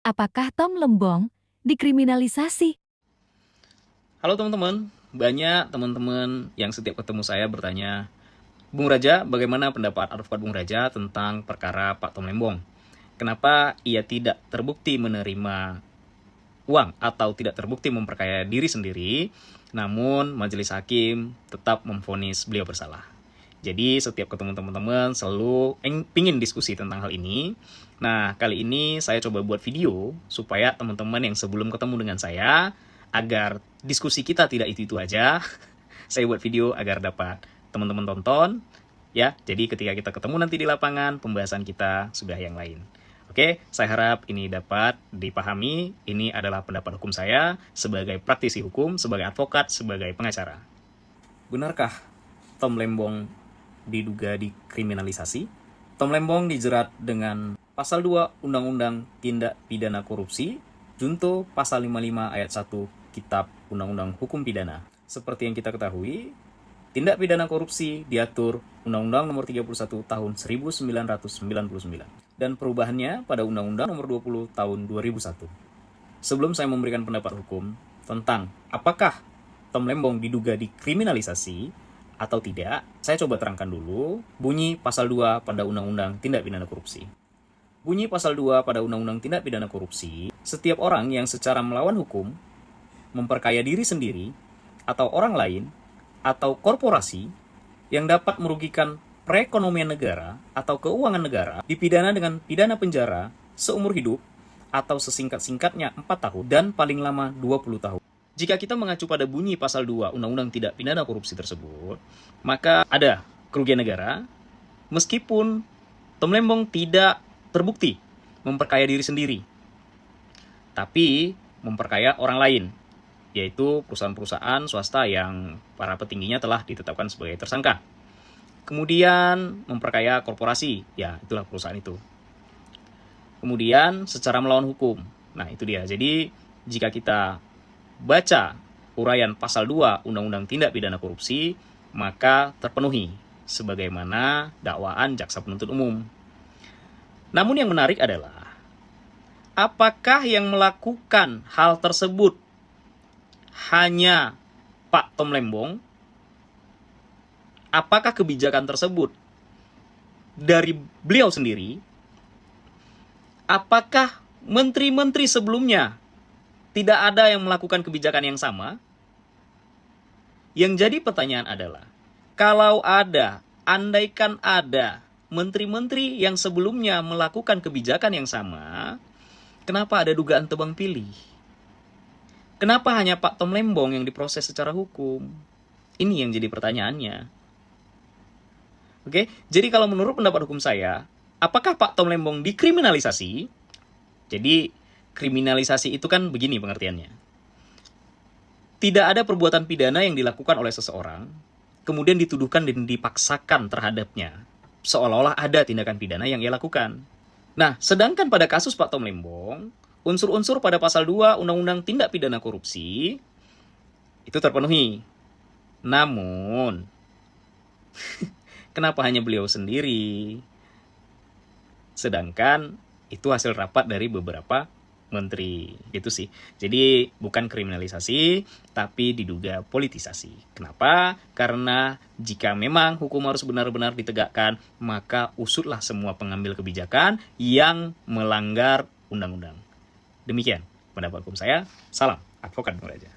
Apakah Tom Lembong dikriminalisasi? Halo teman-teman, banyak teman-teman yang setiap ketemu saya bertanya, Bung Raja, bagaimana pendapat advokat Bung Raja tentang perkara Pak Tom Lembong? Kenapa ia tidak terbukti menerima uang atau tidak terbukti memperkaya diri sendiri, namun majelis hakim tetap memvonis beliau bersalah? Jadi setiap ketemu teman-teman selalu pingin diskusi tentang hal ini. Nah, kali ini saya coba buat video supaya teman-teman yang sebelum ketemu dengan saya, agar diskusi kita tidak itu-itu aja, saya buat video agar dapat teman-teman tonton. Ya, jadi ketika kita ketemu nanti di lapangan, pembahasan kita sudah yang lain. Oke, saya harap ini dapat dipahami. Ini adalah pendapat hukum saya sebagai praktisi hukum, sebagai advokat, sebagai pengacara. Benarkah Tom Lembong diduga dikriminalisasi? Tom Lembong dijerat dengan Pasal 2 Undang-Undang Tindak Pidana Korupsi, Junto Pasal 55 Ayat 1 Kitab Undang-Undang Hukum Pidana. Seperti yang kita ketahui, tindak pidana korupsi diatur Undang-Undang Nomor 31 Tahun 1999 dan perubahannya pada Undang-Undang Nomor 20 Tahun 2001. Sebelum saya memberikan pendapat hukum tentang apakah Tom Lembong diduga dikriminalisasi atau tidak, saya coba terangkan dulu bunyi pasal 2 pada Undang-Undang Tindak Pidana Korupsi. Bunyi pasal 2 pada Undang-Undang Tindak Pidana Korupsi, setiap orang yang secara melawan hukum, memperkaya diri sendiri, atau orang lain, atau korporasi yang dapat merugikan perekonomian negara atau keuangan negara, dipidana dengan pidana penjara seumur hidup atau sesingkat-singkatnya 4 tahun dan paling lama 20 tahun. Jika kita mengacu pada bunyi pasal 2 Undang-Undang Tindak Pidana Korupsi tersebut, maka ada kerugian negara meskipun Tom Lembong tidak terbukti memperkaya diri sendiri, tapi memperkaya orang lain, yaitu perusahaan-perusahaan swasta yang para petingginya telah ditetapkan sebagai tersangka. Kemudian memperkaya korporasi, ya itulah perusahaan itu. Kemudian secara melawan hukum. Nah, itu dia. Jadi, jika kita baca uraian pasal 2 Undang-Undang Tindak Pidana Korupsi, maka terpenuhi sebagaimana dakwaan jaksa penuntut umum. Namun yang menarik adalah, apakah yang melakukan hal tersebut hanya Pak Tom Lembong? Apakah kebijakan tersebut dari beliau sendiri? Apakah menteri-menteri sebelumnya tidak ada yang melakukan kebijakan yang sama? Yang jadi pertanyaan adalah, kalau ada, andaikan ada menteri-menteri yang sebelumnya melakukan kebijakan yang sama, kenapa ada dugaan tebang pilih? Kenapa hanya Pak Tom Lembong yang diproses secara hukum? Ini yang jadi pertanyaannya. Oke, jadi kalau menurut pendapat hukum saya, apakah Pak Tom Lembong dikriminalisasi? Jadi, kriminalisasi itu kan begini pengertiannya. Tidak ada perbuatan pidana yang dilakukan oleh seseorang, kemudian dituduhkan dan dipaksakan terhadapnya, seolah-olah ada tindakan pidana yang ia lakukan. Nah, sedangkan pada kasus Pak Tom Lembong, unsur-unsur pada pasal 2 Undang-Undang Tindak Pidana Korupsi itu terpenuhi. Namun, kenapa hanya beliau sendiri? Sedangkan itu hasil rapat dari beberapa menteri. Gitu sih. Jadi bukan kriminalisasi, tapi diduga politisasi. Kenapa? Karena jika memang hukum harus benar-benar ditegakkan, maka usutlah semua pengambil kebijakan yang melanggar undang-undang. Demikian pendapat hukum saya. Salam, advokat Bung Raja.